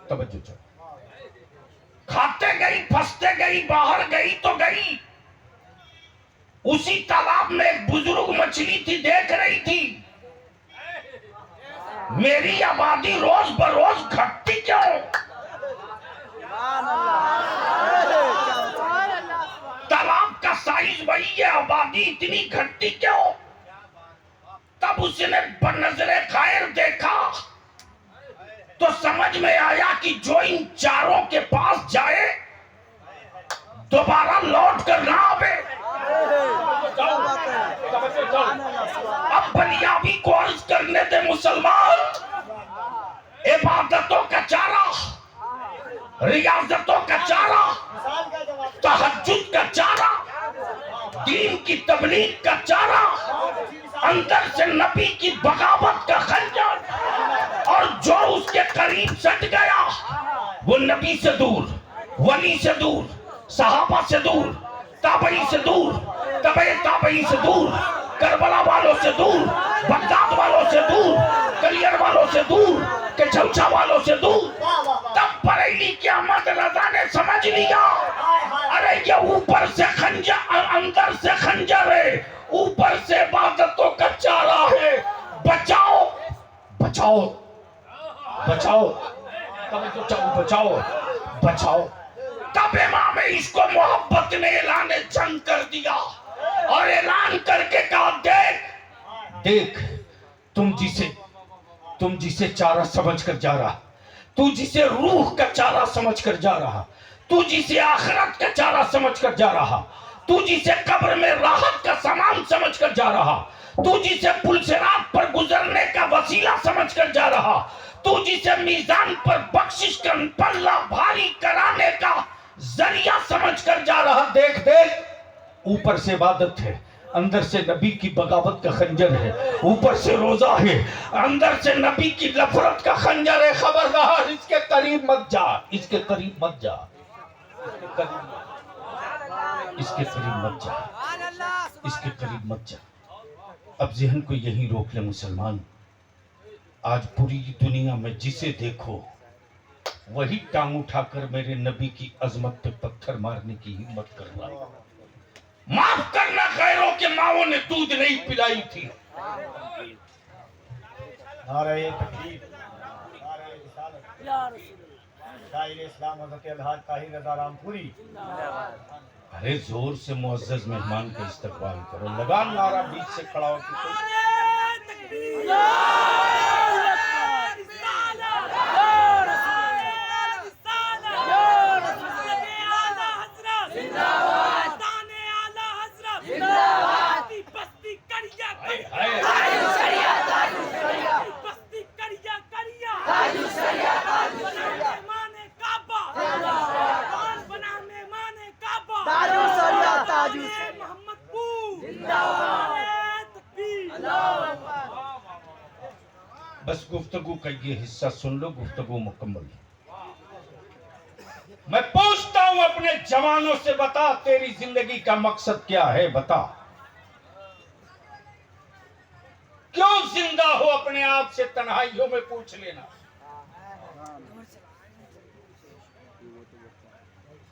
तवज्जो चल। खाते गई, फंसते गई, बाहर गई तो गई। उसी तालाब में एक बुजुर्ग मछली थी, देख रही थी मेरी आबादी रोज बरोज घटती क्यों। तालाब का साइज वही है, आबादी इतनी घटती क्यों। तब उसने बनज़रे खैर देखा तो समझ में आया कि जो इन चारों के पास जाए दोबारा लौट कर ना आवे। अब बलियाबी को अर्ज करने दे मुसलमान। इबादतों का चारा, रियाजतों का चारा, तहज्जुद का चारा, दीन की तबलीग का चारा, अंदर से नबी की बगावत का खंजर। और जो उसके करीब सट गया वो नबी से दूर, वली से दूर, सहाबा से दूर, ताबई से दूर, तबे ताबई से दूर, करबला वालों से दूर, बगदाद वालों से दूर, कलियर वालों से दूर, केचौचा वालों से दूर। तब बरेली की अहमद रजा ने समझ लिया, अरे ये ऊपर से खंजर, अंदर से खंजर है, ऊपर से इबादतों का चारा है। बचाओ बचाओ बचाओ, बचाओ बचाओ। तब इमाम इसको मोहब्बत ने ऐलान जंग कर दिया और ऐलान करके कहा, देख देख, तुम जिसे चारा समझ कर जा रहा, तू जिसे रूह का चारा समझ कर जा रहा, तू जिसे आखिरत का चारा समझ कर जा रहा, तू जिसे कब्र में राहत का सामान समझ कर जा रहा, तू जिसे पुलसिरात पर गुजरने का वसीला समझ कर जा रहा, तू जिसे मीजान पर बख्शिश का पल्ला भारी कराने का जरिया समझ कर जा रहा, देख देख, ऊपर से इबादत है, अंदर से नबी की बगावत का खंजर है, ऊपर से रोजा है, अंदर से नबी की नफरत का खंजर है। खबरदार, इसके करीब मत जा, इसके करीब मत जा, इसके करीब मत जा, इसके करीब मत जा। अब जहन को यही रोक ले मुसलमान। आज पूरी दुनिया में जिसे देखो वही टांग उठाकर मेरे नबी की अजमत पे पत्थर मारने की हिम्मत कर रहा है। माफ करना, गैरों के माओं ने दूध नहीं पिलाई थी। नारे तकबीर, नारे रिसालत, शायर इस्लाम हज़रत अलहाज ताहिर रज़ा रामपुरी। अरे जोर से मुअज़्ज़ज़ मेहमान का इस्तकबाल करो। लगा नारा बीच से खड़ा होकर। बस गुफ्तगू का ये हिस्सा सुन लो, गुफ्तगू मुकम्मल। मैं पूछता हूं अपने जवानों से, बता तेरी जिंदगी का मकसद क्या है, बता क्यों जिंदा हो। अपने आप से तन्हाइयों में पूछ लेना।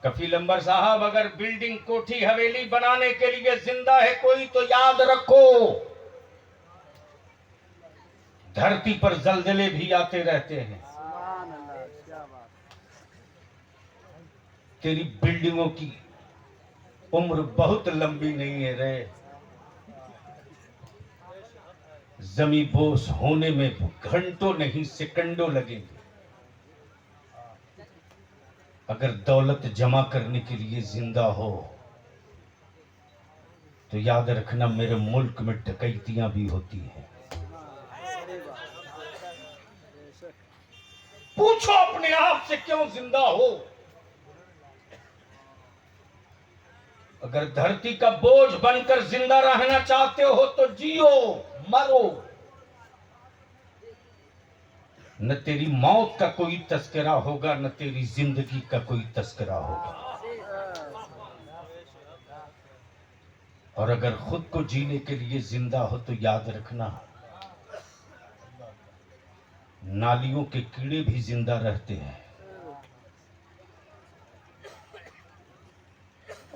कफील अंबर साहब, अगर बिल्डिंग, कोठी, हवेली बनाने के लिए जिंदा है कोई तो याद रखो, धरती पर जलजले भी आते रहते हैं। तेरी बिल्डिंगों की उम्र बहुत लंबी नहीं है रे। जमी बोस होने में घंटों नहीं सेकंडों लगेंगे। अगर दौलत जमा करने के लिए जिंदा हो तो याद रखना, मेरे मुल्क में डकैतियां भी होती हैं। पूछो अपने आप से, क्यों जिंदा हो। अगर धरती का बोझ बनकर जिंदा रहना चाहते हो तो जियो, मरो। न तेरी मौत का कोई तस्करा होगा, न तेरी जिंदगी का कोई तस्करा होगा। और अगर खुद को जीने के लिए जिंदा हो तो याद रखना, नालियों के कीड़े भी जिंदा रहते हैं,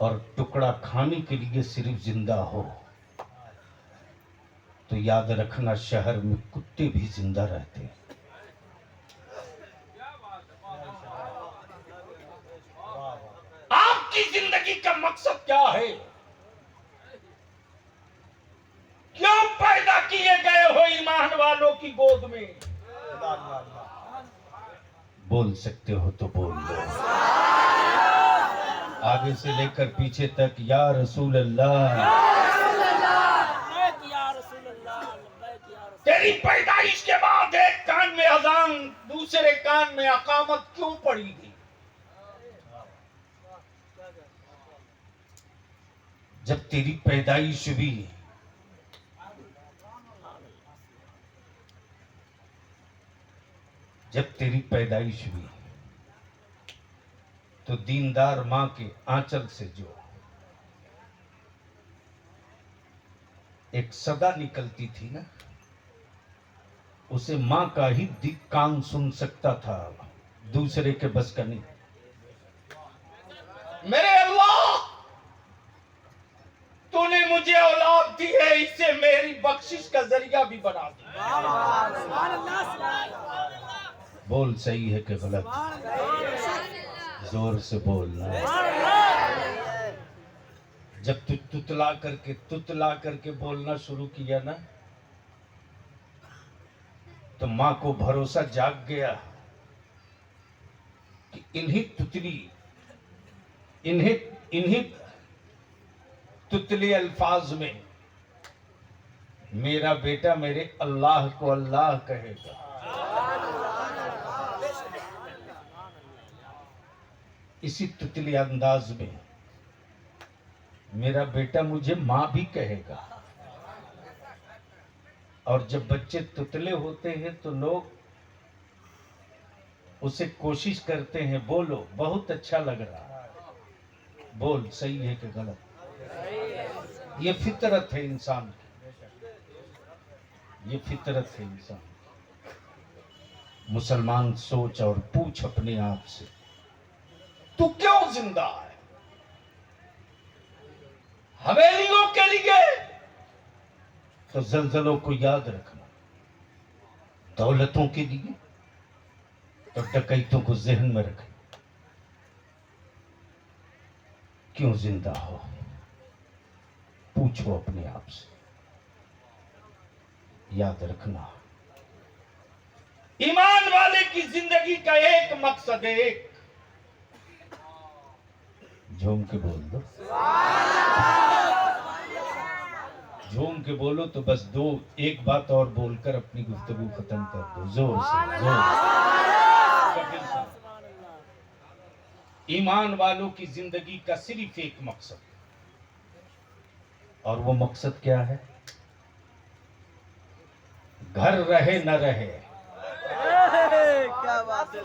और टुकड़ा खाने के लिए सिर्फ जिंदा हो तो याद रखना शहर में कुत्ते भी जिंदा रहते हैं। आपकी जिंदगी का मकसद क्या है? क्यों पैदा किए गए हो ईमान वालों की गोद में? बोल सकते हो तो बोल दो, आगे से लेकर पीछे तक या रसूल अल्लाह। तेरी पैदाइश के बाद एक कान में अजान दूसरे कान में अकामत क्यों पड़ी थी? जब तेरी पैदाइश हुई तो दीनदार मां के आंचल से जो एक सदा निकलती थी ना, उसे मां का ही कान सुन सकता था, दूसरे के बस का नहीं। मेरे अल्लाह, तूने मुझे औलाद दी है, इसे मेरी बख्शिश का जरिया भी बना दिया। बोल सही है कि गलत? जोर से बोलना। जब तू तुतला करके बोलना शुरू किया ना, तो मां को भरोसा जाग गया कि इन्हीं तुतले अल्फाज में मेरा बेटा मेरे अल्लाह को अल्लाह कहेगा। इसी तुतले अंदाज में मेरा बेटा मुझे मां भी कहेगा। और जब बच्चे तुतले होते हैं तो लोग उसे कोशिश करते हैं, बोलो बहुत अच्छा लग रहा, बोल सही है कि गलत? ये फितरत है इंसान की, ये फितरत है इंसान की। मुसलमान सोच और पूछ अपने आप से, तू क्यों जिंदा है? हवेलियों के लिए तो जल्जलों को याद रखना, दौलतों के लिए तो डकैतों को जहन में रखना। क्यों जिंदा हो? पूछो अपने आप से, याद रखना ईमान वाले की जिंदगी का एक मकसद है, एक। झूम के बोल दो, झूम के बोलो तो बस एक बात और बोलकर अपनी गुफ्तगू खत्म कर दो, जोर से, जोर से। ईमान वालों की जिंदगी का सिर्फ एक मकसद, और वो मकसद क्या है? घर रहे न रहे, क्या बात है,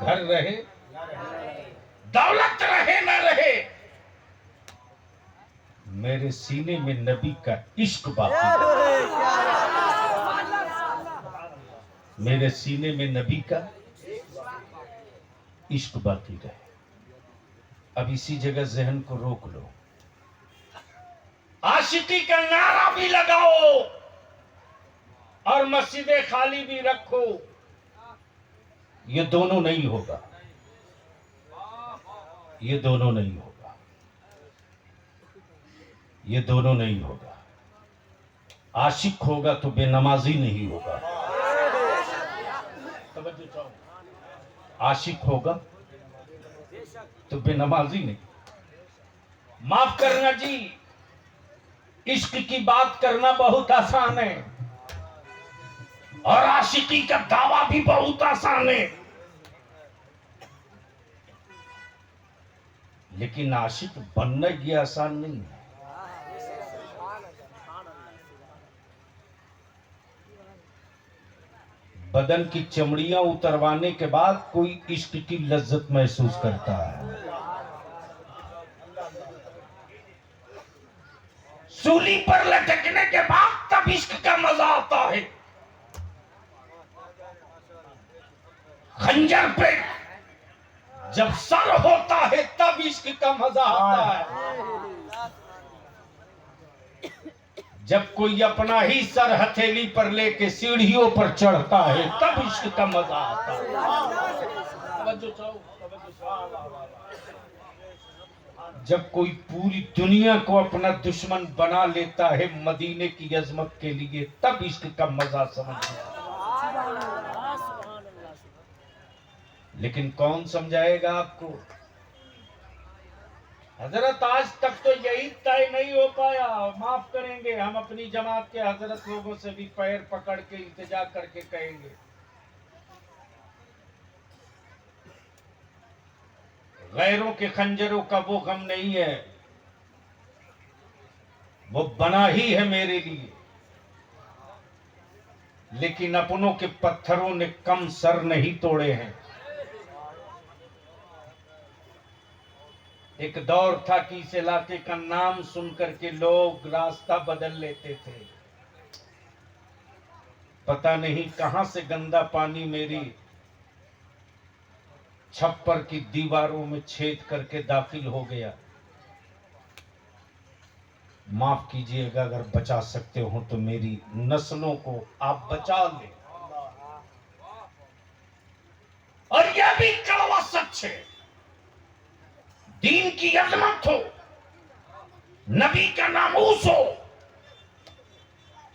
घर रहे, दौलत रहे न रहे, मेरे सीने में नबी का इश्क बाकी, मेरे सीने में नबी का इश्क बाकी रहे। अब इसी जगह जहन को रोक लो, आशिकी का नारा भी लगाओ और मस्जिदें खाली भी रखो, ये दोनों नहीं होगा, ये दोनों नहीं होगा, ये दोनों नहीं होगा। आशिक होगा तो बेनमाजी नहीं होगा, आशिक होगा तो बेनमाजी नहीं। माफ करना जी, इश्क की बात करना बहुत आसान है और आशिकी का दावा भी बहुत आसान है, लेकिन आशिक बनना ये आसान नहीं है। बदन की चमड़ियां उतरवाने के बाद कोई इश्क की लज्जत महसूस करता है, सूली पर लटकने के बाद तब इश्क का मजा आता है। खंजर पे जब सर होता है तब इश्क का मजा आता है। जब कोई अपना ही सर हथेली पर लेके सीढ़ियों पर चढ़ता है तब इश्क का मजा आता है। जब कोई पूरी दुनिया को अपना दुश्मन बना लेता है मदीने की अजमत के लिए तब इश्क का मजा समझना। लेकिन कौन समझाएगा आपको? हजरत आज तक तो यही तय नहीं हो पाया। माफ करेंगे, हम अपनी जमात के हजरत लोगों से भी पैर पकड़ के इल्तिजा करके कहेंगे, गैरों के खंजरों का वो गम नहीं है, वो बना ही है मेरे लिए। लेकिन अपनों के पत्थरों ने कम सर नहीं तोड़े हैं। एक दौर था कि इस इलाके का नाम सुनकर के लोग रास्ता बदल लेते थे। पता नहीं कहां से गंदा पानी मेरी छप्पर की दीवारों में छेद करके दाखिल हो गया। माफ कीजिएगा, अगर बचा सकते हो तो मेरी नस्लों को आप बचा लें। और यह भी कड़वा सच है, दीन की अजमत हो, नबी का नामूस हो,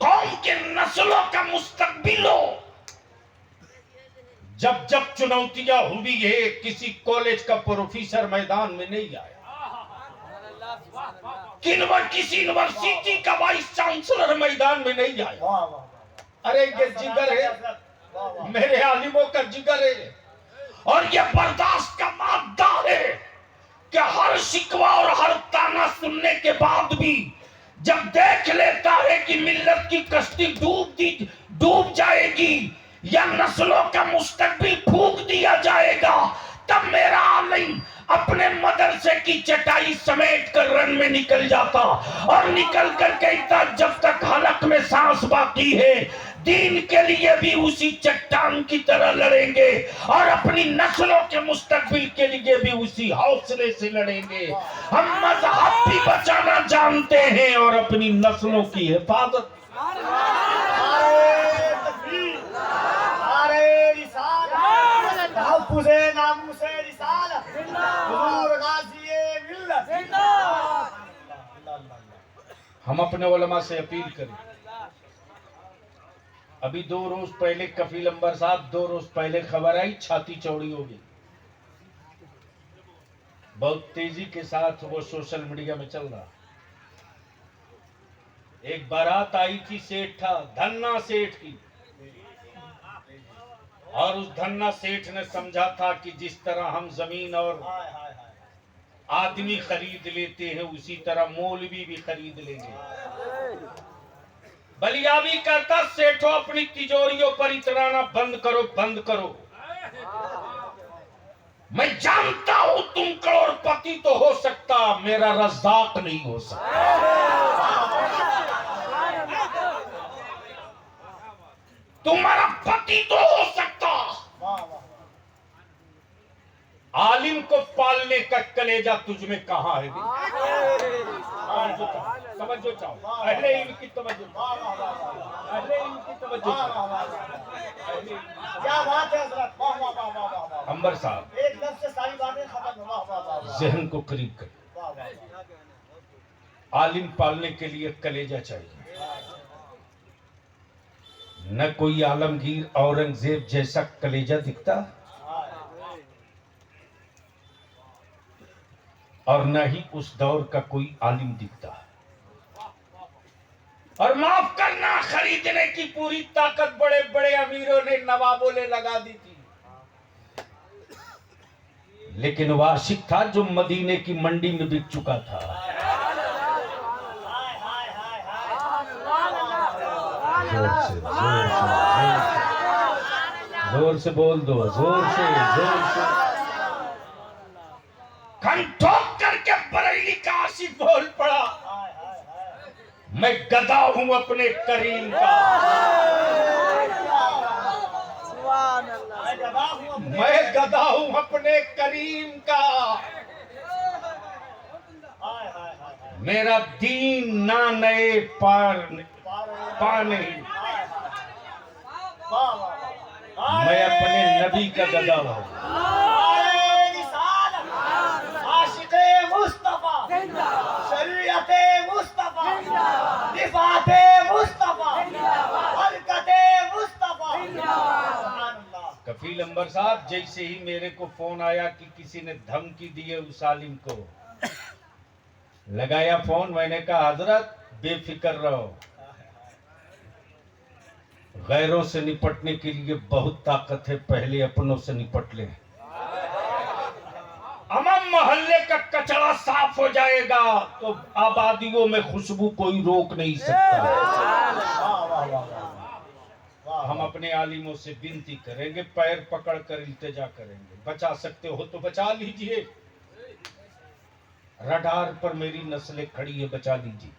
कौम के नस्लों का मुस्तकबिल हो। जब जब चुनौतियां हुई है, किसी कॉलेज का प्रोफेसर मैदान में नहीं आया, किसी यूनिवर्सिटी का वाइस चांसलर मैदान में नहीं आया। अरे ये जिगर है, मेरे आलिमों का जिगर है, और ये बर्दाश्त का मादा है कि हर शिकवा और हर ताना सुनने के बाद भी जब देख लेता है कि मिल्लत की कश्ती डूब जाएगी या नस्लों का मुस्तकबिल फूंक दिया जाएगा, तब मेरा आलिम अपने मदरसे की चटाई समेट कर रन में निकल जाता और निकल कर कहता, जब तक हलक में सांस बाकी है दीन के लिए भी उसी चट्टान की तरह लड़ेंगे और अपनी नस्लों के मुस्तकबिल के लिए भी उसी हौसले से लड़ेंगे। हम मजहब भी बचाना जानते हैं और अपनी नस्लों की हिफाजत। हम अपने उलमा से अपील करें। अभी 2 रोज पहले कफील अंबर साहब 2 रोज पहले खबर आई, छाती चौड़ी हो गई। बहुत तेजी के साथ वो सोशल मीडिया में चल रहा। एक बारात आई थी सेठ था, धन्ना सेठ की, और उस धन्ना सेठ ने समझा था कि जिस तरह हम जमीन और आदमी खरीद लेते हैं उसी तरह मौलवी भी खरीद लेंगे। बलियाबी करता, सेठों अपनी तिजोरियों पर इतराना बंद करो, बंद करो। मैं जानता हूं तुम करोड़पति तो हो सकता, मेरा रज़्ज़ाक नहीं हो सकता। तुम्हारा पति तो हो सकता, आलिम को पालने का कलेजा तुझ में कहां है? तवज्जो चाहो, अहले इल्म की तवज्जो, अहले इल्म की तवज्जो। क्या बात है हज़रत, वाह वाह वाह वाह वाह। अंबर साहब एक लफ्ज़ से सारी बातें खत्म। वाह वाह वाह। जहन को करीब कर। वाह वाह। आलिम पालने के लिए कलेजा चाहिए। न कोई आलमगीर औरंगजेब जैसा कलेजा दिखता और न ही उस दौर का कोई आलिम दिखता। और माफ करना, खरीदने की पूरी ताकत बड़े बड़े अमीरों ने, नवाबों ने लगा दी थी, लेकिन वह आशिक था जो मदीने की मंडी में बिक चुका था। जोर से बोल दो, जोर से ठोक करके बरेली का आशिक बोल पड़ा, मैं गदा हूं अपने करीम का। मैं गधा हूँ अपने मैं गधा हूँ अपने करीम का, हाय हाय हाय हाय मेरा दीन ना नए पार पाने, हाय हाय वाह वाह वाह मैं अपने नबी का गधा हूँ। आए रिसालत आशिक़े मुस्तफा शरीयते मुस्तफा रिफाते मुस्तफा हरकते मुस्तफा सुभान अल्लाह। कफील अंबर साहब, जैसे ही मेरे को फोन आया कि किसी ने धमकी दी है उस आलिम को, लगाया फोन, मैंने कहा हजरत बेफिक्र रहो, गैरों से निपटने के लिए बहुत ताकत है, पहले अपनों से निपट ले। अमम मोहल्ले का कचरा साफ हो जाएगा तो आबादियों में खुशबू कोई रोक नहीं सकता। वाह वाह वाह वाह हम अपने आलिमों से विनती करेंगे, पैर पकड़कर इल्तिजा करेंगे, बचा सकते हो तो बचा लीजिए। रडार पर मेरी नस्लें खड़ी है, बचा लीजिए।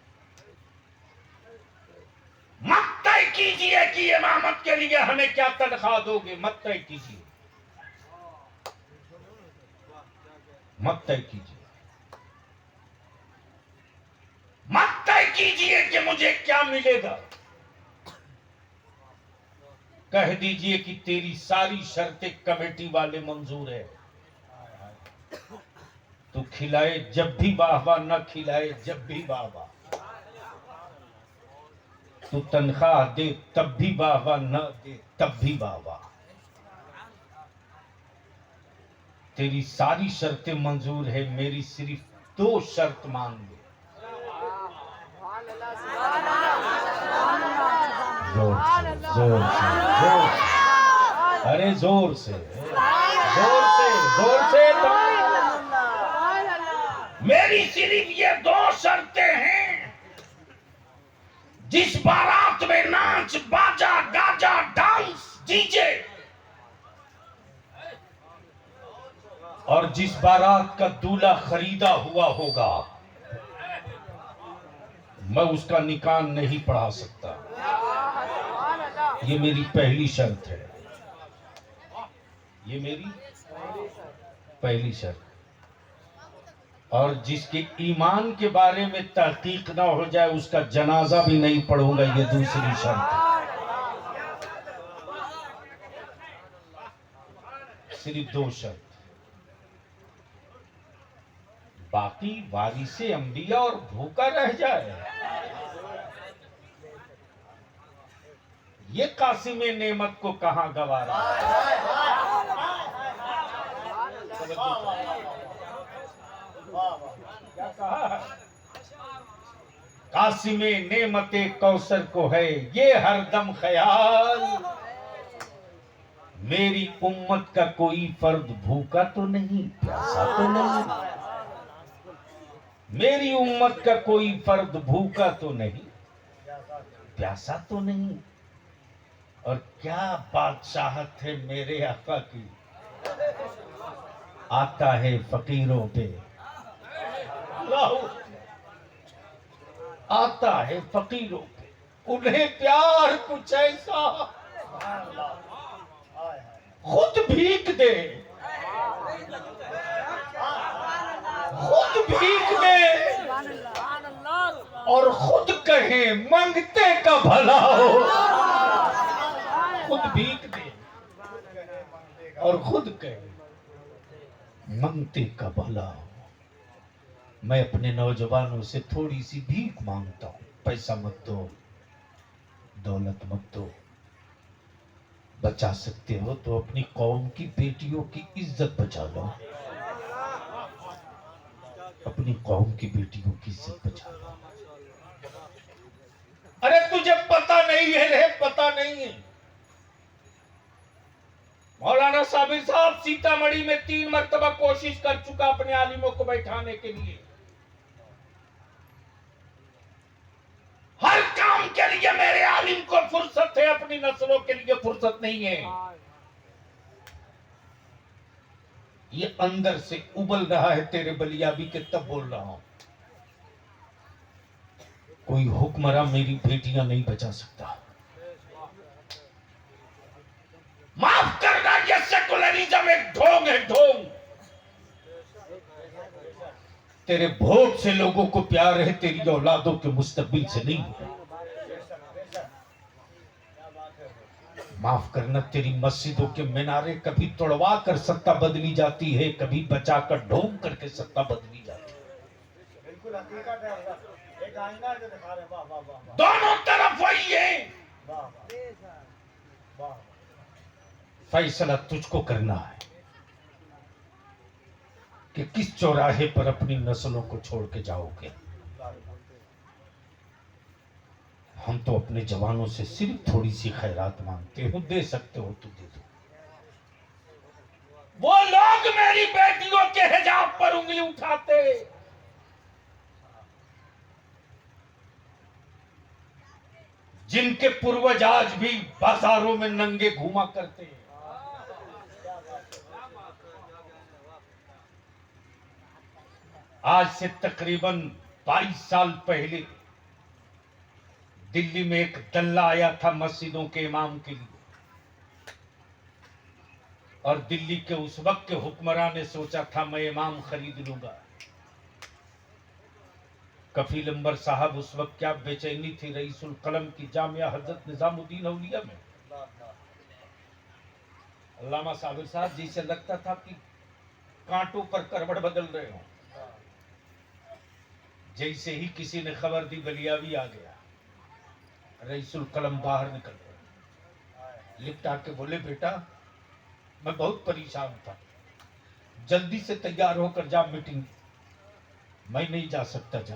मत तय कीजिए कि इमामत के लिए हमें क्या तनख्वाह दोगे, मत तय कीजिए, मत तय कीजिए, मत तय कीजिए कि मुझे क्या मिलेगा। कह दीजिए कि तेरी सारी शर्तें कमेटी वाले मंजूर है। तू खिलाए जब भी वाह वाह, न खिलाए जब भी वाह वाह। तू तनख्वाह दे तब भी वाह वाह, न दे तब भी वाह वाह। तेरी सारी शर्तें मंजूर है, मेरी सिर्फ 2 शर्त मान ले। जोर से, जोर से, अरे जोर से, जोर से, जोर से। मेरी सिर्फ ये 2 शर्तें हैं। जिस बारात में नाच बाजा गाजा डांस डीजे, और जिस बारात का दूल्हा खरीदा हुआ होगा, मैं उसका निकाह नहीं पढ़ा सकता। ये मेरी पहली शर्त है, ये मेरी पहली शर्त। और जिसके ईमान के बारे में तहकीक ना हो जाए उसका जनाजा भी नहीं पढ़ूंगा, ये दूसरी शर्त है। सिर्फ 2 शर्त। बाकी वारिसे अंबिया और भूखा रह जाए, ये कासिमे नेमत को कहां गवारा। क्या कहा? कासिमे नेमते कौसर को है ये हरदम ख्याल, मेरी उम्मत का कोई फर्द भूखा तो नहीं, प्यासा तो नहीं। मेरी उम्मत का कोई फर्द भूखा तो नहीं, प्यासा तो नहीं। और क्या बादशाहत है मेरे आका की, आता है फकीरों पे, आता है फकीरों पे, उन्हें प्यार कुछ ऐसा खुद भीख दे, खुद भीख दे और खुद कहे मंगते का भला हो। खुद भीख दे और खुद कहे मंगते का भला हो। मैं अपने नौजवानों से थोड़ी सी भीख मांगता हूं, पैसा मत दो, दौलत मत दो। बचा सकते हो तो अपनी कौम की बेटियों की इज्जत बचा लो, अपनी कौम की बेटियों की इज्जत बचा लो। अरे तुझे पता नहीं है रे, पता नहीं है। मौलाना साबिर साहब सीतामढ़ी में 3 मरतबा कोशिश कर चुका अपने आलिमों को बैठाने के लिए। हर काम के लिए मेरे आलिम को फुर्सत है, अपनी नस्लों के लिए फुर्सत नहीं है। ये अंदर से उबल रहा है तेरे बलियाबी के, तब बोल रहा हूं। कोई हुक्मरान मेरी बेटियां नहीं बचा सकता। माफ करना, ये सोशलिज्म एक ढोंग है, ढोंग। तेरे वोट से लोगों को प्यार है, तेरी औलादों के मुस्तकबिल से नहीं है। माफ करना, तेरी मस्जिदों के मीनारे कभी तोड़वा कर सत्ता बदली जाती है, कभी बचाकर ढोंग करके सत्ता बदली जाती है। बिल्कुल हकीकत है। एक आईना है जो दिखा रहे हैं। वाह वाह वाह वाह। दोनों तरफ वही है। वाह वाह। फैसला तुझको करना है कि किस चौराहे पर अपनी नस्लों को छोड़ के जाओगे। हम तो अपने जवानों से सिर्फ थोड़ी सी खैरात मांगते हो, दे सकते हो तो दे दो। वो लोग मेरी बेटियों के हिजाब पर उंगली उठाते, जिनके पूर्वज आज भी बाजारों में नंगे घूमा करते हैं। आज से तकरीबन 22 साल पहले दिल्ली में एक दल्ला आया था मस्जिदों के इमाम के लिए, और दिल्ली के उस वक्त के हुक्मरान ने सोचा था मैं इमाम खरीद लूंगा। कफील अंबर साहब उस वक्त क्या बेचैनी थी रईसुल कलम की जामिया हजरत निजामुद्दीन औलिया में। अल्लामा साबिर साहब जी से लगता था कि कांटों पर करवट बदल रहे हो। जैसे ही किसी ने खबर दी बलियावी आ गया, रईसुल कलम बाहर निकल गए, लिफ्ट आके बोले बेटा मैं बहुत परेशान था, जल्दी से तैयार होकर जा मीटिंग। मैं नहीं जा सकता, जा।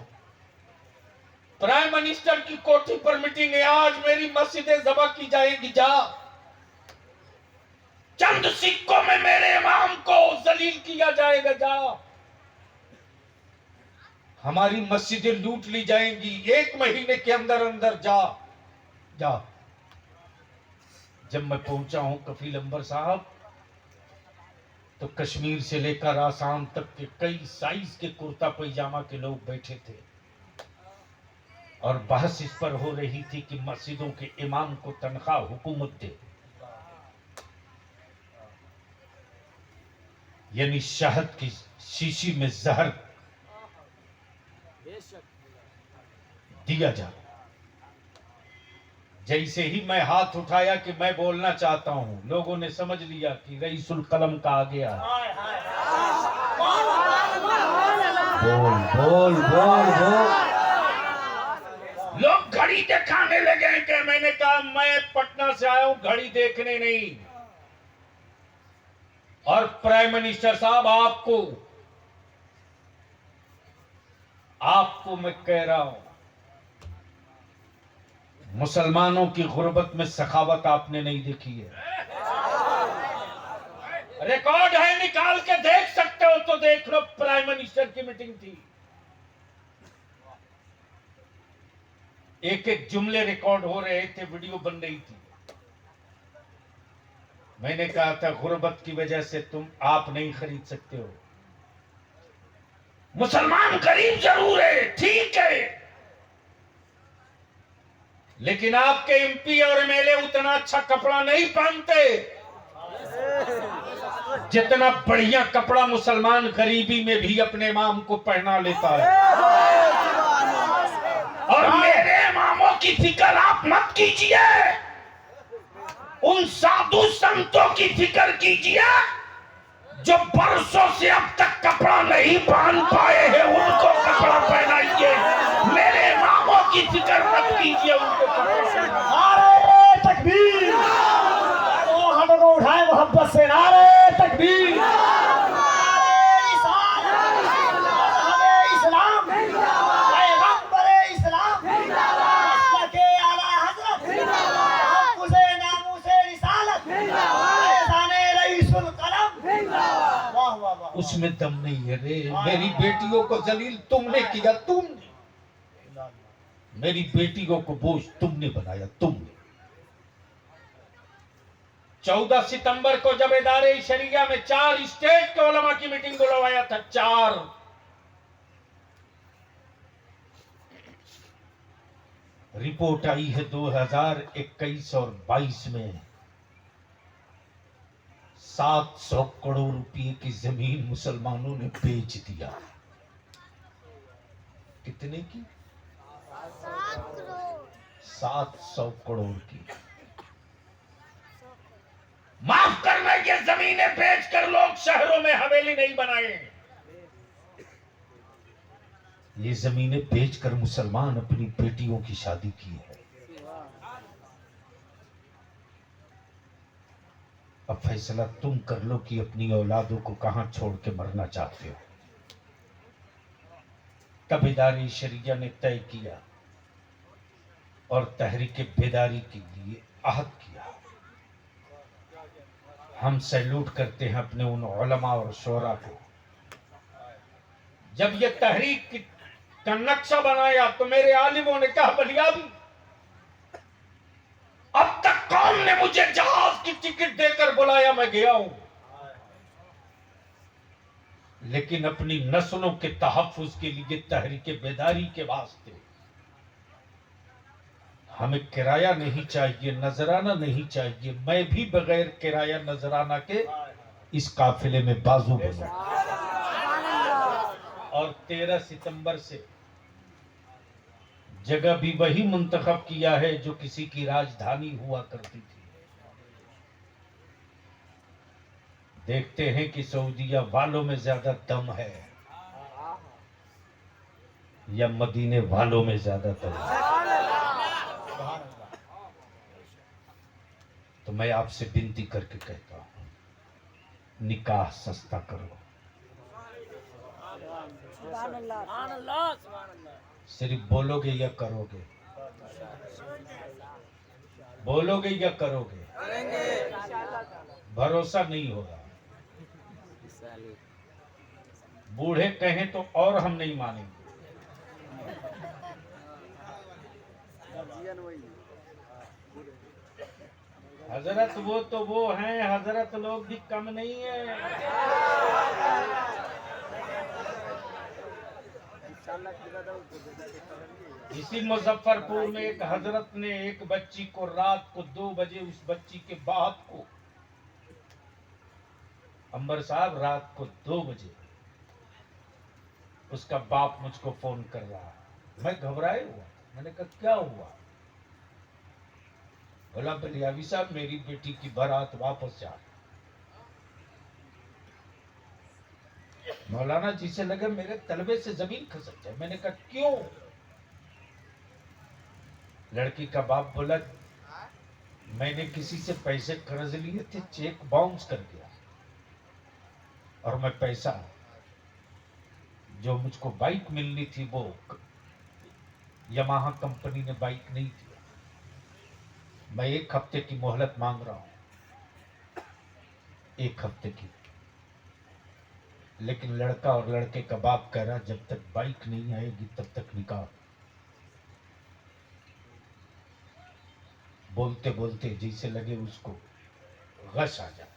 प्राइम मिनिस्टर की कोठी पर मीटिंग है, आज मेरी मस्जिदें ज़बह की जाएगी, जा। चंद सिक्कों में मेरे इमाम को जलील किया जाएगा, जा। हमारी मस्जिदें लूट ली जाएंगी, 1 महीने के अंदर अंदर, जा जा। जब मैं पहुंचा हूं कफील अंबर साहब, तो कश्मीर से लेकर आसाम तक के कई साइज के कुर्ता पैजामा के लोग बैठे थे, और बहस इस पर हो रही थी कि मस्जिदों के इमाम को तनख्वाह हुकूमत दे, यानी शहद की शीशी में जहर दिया जा। जैसे ही मैं हाथ उठाया कि मैं बोलना चाहता हूं, लोगों ने समझ लिया कि रईसुल कलम का आ गया। बोल बोल बोल बोल। लोग घड़ी दिखाने लगे कि मैंने कहा मैं पटना से आया हूं घड़ी देखने नहीं। और प्राइम मिनिस्टर साहब आपको मैं कह रहा हूं, मुसलमानों की गुर्बत में सखावत आपने नहीं देखी है। रिकॉर्ड है, निकाल के देख सकते हो तो देख लो, प्राइम मिनिस्टर की मीटिंग थी। एक एक जुमले रिकॉर्ड हो रहे थे, वीडियो बन रही थी। मैंने कहा था गुर्बत की वजह से आप नहीं खरीद सकते हो। मुसलमान गरीब जरूर है, ठीक है, लेकिन आपके एमपी और एमएलए उतना अच्छा कपड़ा नहीं पहनते जितना बढ़िया कपड़ा मुसलमान गरीबी में भी अपने इमाम को पहना लेता है। और मेरे इमामों की फिक्र आप मत कीजिए, उन साधु संतों की फिक्र कीजिए जो बरसों से अब तक कपड़ा नहीं पहन पाए हैं, उनको कपड़ा पहनाइए। मेरे इमामों की फिक्र मत कीजिए, उनको कपड़ा। नारे तकबीर, वो हाथों को उठाए मोहब्बत से, नारे तकबीर, उसमें दम नहीं है रे। मेरी बेटियों को जलील तुमने किया, तुमने मेरी बेटियों को बोझ तुमने बनाया, तुमने। 14 सितंबर को जब इदारे शरिया में 4 स्टेट के उलमा की मीटिंग बुलवाया था, 4। रिपोर्ट आई है 2021 और 22 में 700 करोड़ रुपए की जमीन मुसलमानों ने बेच दिया। कितने की? 700 करोड़ की। माफ करना, ये जमीनें बेचकर लोग शहरों में हवेली नहीं बनाए। ये जमीनें बेचकर मुसलमान अपनी बेटियों की शादी की है। अब फैसला तुम कर लो कि अपनी औलादों को कहां छोड़ के मरना चाहते हो। तबेदारी शरिया ने तय किया और तहरीक बेदारी के लिए आहद किया। हम सैल्यूट करते हैं अपने उन उलमा और शोरा को। जब ये तहरीक का नक्शा बनाया तो मेरे आलिमों ने कहा, बलियाबी अब तक कौन ने मुझे जहाज की टिकट देकर बुलाया, मैं गया हूं, लेकिन अपनी नस्लों के तहफ्फुज के लिए तहरीक बेदारी के वास्ते हमें किराया नहीं चाहिए, नजराना नहीं चाहिए। मैं भी बगैर किराया नजराना के इस काफिले में बाजू बनूं। और 13 सितंबर से जगह भी वही मुंतखब किया है जो किसी की राजधानी हुआ करती थी। देखते हैं कि सऊदीया वालों में ज्यादा दम है या मदीने वालों में ज्यादा दम है। तो मैं आपसे विनती करके कहता हूं, निकाह सस्ता करो। सिर्फ बोलोगे या करोगे? बोलोगे या करोगे? भरोसा नहीं होगा। बूढ़े कहें तो और हम नहीं मानेंगे। हजरत वो तो वो हैं, हजरत लोग भी कम नहीं है। इसी मुजफ्फरपुर में एक हजरत ने एक बच्ची को रात को 2 बजे, उस बच्ची के बाप को, अंबर साहब, रात को 2 बजे उसका बाप मुझको फोन कर रहा है। मैं घबराए हुआ। मैंने कहा क्या हुआ? बोला, बलियावी साहब मेरी बेटी की बारात वापस जा। मौलाना जी से लगे मेरे तलबे से जमीन खसक जाए। मैंने कहा क्यों? लड़की का बाप बोला, मैंने किसी से पैसे कर्ज लिए थे, चेक बाउंस कर गया और मैं पैसा जो मुझको बाइक मिलनी थी वो यमाहा कंपनी ने बाइक नहीं दिया। मैं 1 हफ्ते की मोहलत मांग रहा हूं, 1 हफ्ते की। लेकिन लड़का और लड़के का बाप कह रहा, जब तक बाइक नहीं आएगी तब तक निकाह। बोलते बोलते जैसे लगे उसको गश आ जाए।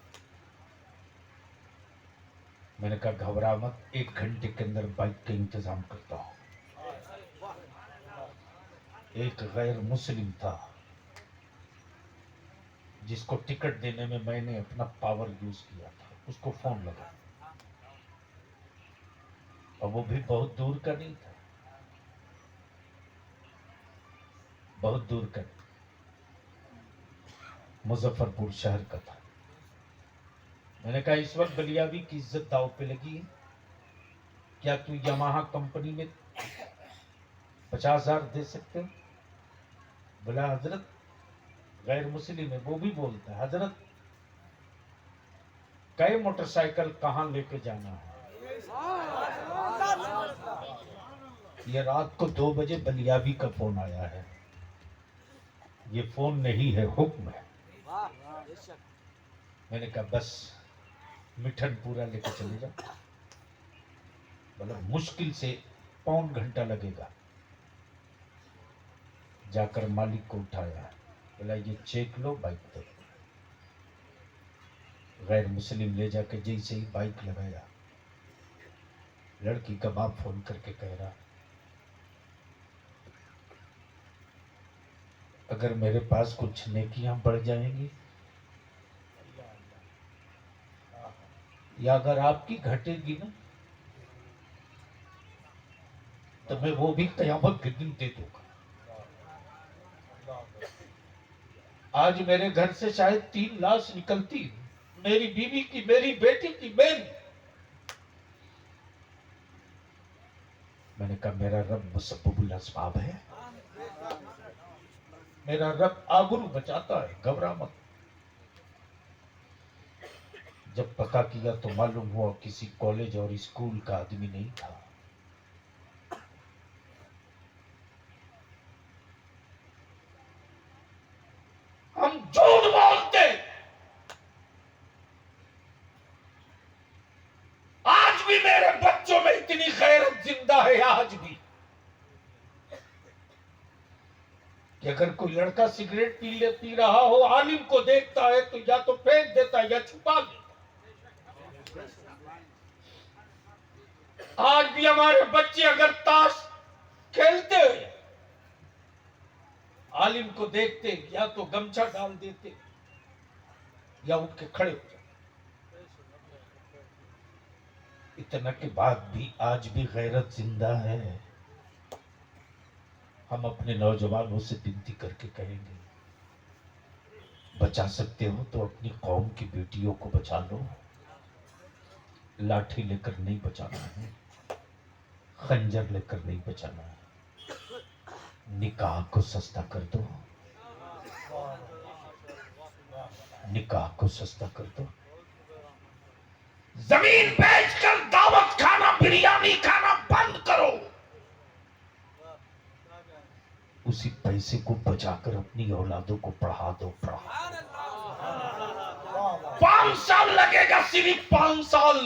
मैंने कहा घबरा मत, 1 घंटे के अंदर बाइक का इंतजाम करता हूं। एक गैर मुस्लिम था जिसको टिकट देने में मैंने अपना पावर यूज किया था, उसको फोन लगा और वो भी बहुत दूर का नहीं था, बहुत दूर का, मुजफ्फरपुर शहर का था। मैंने कहा इस वक्त बलियावी की इज्जत दाव पे लगी है, क्या तू यमाहा कंपनी में 50,000 दे सकते हो? बोला हजरत गैर मुस्लिम है, वो भी बोलता है, हजरत कई मोटरसाइकिल कहां लेके जाना है? ये रात को 2 बजे बलियावी का फोन आया है। ये फोन नहीं है, हुक्म है। मैंने कहा बस मिठन पूरा लेके चले जाओ। बोला मुश्किल से 1 घंटा लगेगा। जाकर मालिक को उठाया, बोला ये चेक लो, बाइक दो। गैर मुस्लिम ले जाके जैसे ही बाइक लगाया, लड़की का बाप फोन करके कह रहा, अगर मेरे पास कुछ नेकियां बढ़ जाएंगी या अगर आपकी घटेगी ना तो मैं वो भी कयामत के दिन दे दूंगा। आज मेरे घर से शायद 3 लाश निकलती, मेरी बीवी की, मेरी बेटी की, मेरी। मैंने कहा मेरा रब मुसब्बिबुल अस्बाब है, मेरा रब आबरू बचाता है, घबरा मत। जब पता किया तो मालूम हुआ किसी कॉलेज और स्कूल का आदमी नहीं था। हम झूठ बोलते, आज भी मेरे बच्चों में इतनी गैरत जिंदा है, आज भी, कि अगर कोई लड़का सिगरेट पी रहा हो, आलिम को देखता है तो या तो फेंक देता है या छुपा देता। आज भी हमारे बच्चे अगर ताश खेलते हुए आलिम को देखते या तो गमछा डाल देते या उठ के खड़े हो जाते। इतना के बाद भी आज भी गैरत जिंदा है। हम अपने नौजवानों से विनती करके कहेंगे, बचा सकते हो तो अपनी कौम की बेटियों को बचा लो। लाठी लेकर नहीं बचाना है, खंजर लेकर नहीं बचाना है। निकाह को सस्ता कर दो, निकाह को सस्ता कर दो। जमीन बेचकर दावत खाना, बिरयानी खाना बंद करो। उसी पैसे को बचाकर अपनी औलादों को पढ़ा दो, 5 साल लगेगा, सिर्फ 5 साल।